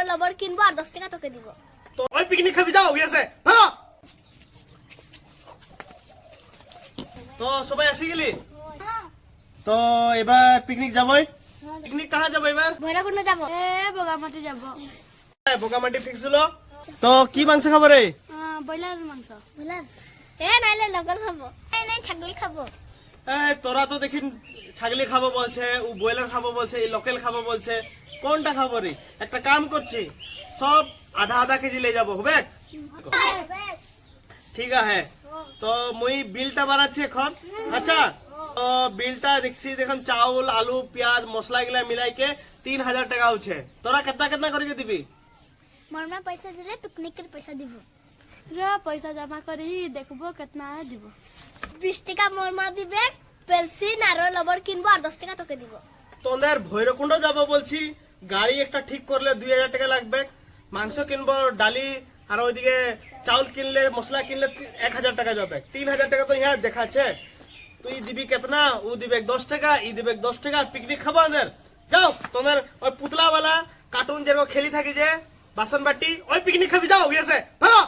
লবর কিনবো আর 10 টাকা তোকে দিব। তো ওই পিকনিক খাবি যাও গেছে ভালো। তো সবাই আসি গেলি তো এবার পিকনিক যাবই। পিকনিক কাহা যাবো এবার? ভৈরবকুণ্ড যাব। বগামাটি যাব। বোকামাটি ফিক্স হলো। তো কি মাংস খাবো রে? ব্রয়লার মাংস। বললাম নাইলে লগল খাবো। নাই ছাগলি খাবো। তোরা তো দেখি ছাগলি খাবো বলছে, ও ব্রয়লার খাবো বলছে, এই লোকাল খাবো বলছে, কোনটা খাবো রে? একটা কাম করছি, সব আধা আধা কেজি লে যাবো, হবে? ঠিক আছে, তো মুই বিলটা বানাচ্ছি এখন। আচ্ছা, তো বিলটা দেখছি দেখুন চাউল আলু পেঁয়াজ মশলা এগুলা মিলাইকে 3000 টাকা হচ্ছে। তোরা কেতনা কেতনা করে দিবি? মরমা পয়সা দিলে পিকনিকের পয়সা দিব। পয়সা জমা করি দেখবো কেতনা দিব। 20 টাকা মরমা দিবে, পেলসিন আর লবর কিনবো আর 10 টাকা তোকে দিব। তোদের ভৈরবকুণ্ড যাবো বলছি, গাড়ি একটা ঠিক করলে 2000 টাকা লাগবে। মাংস কিনবো, ডালি আর ওইদিকে চাউল কিনলে মশলা কিনলে 1000 টাকা যাবে। 3000 টাকা তো ইহা দেখাচ্ছে। তুই দিবি কেতনা? ও দিবে 10 টাকা, ই দিবে 10 টাকা। পিকনিক খাবো আমাদের। যাও তোমার ওই পুতলা वाला কার্টুন যেরকম খেলি থাকি যে বাসন বাটি, ওই পিকনিক খাবি যাও গেছে ভালো।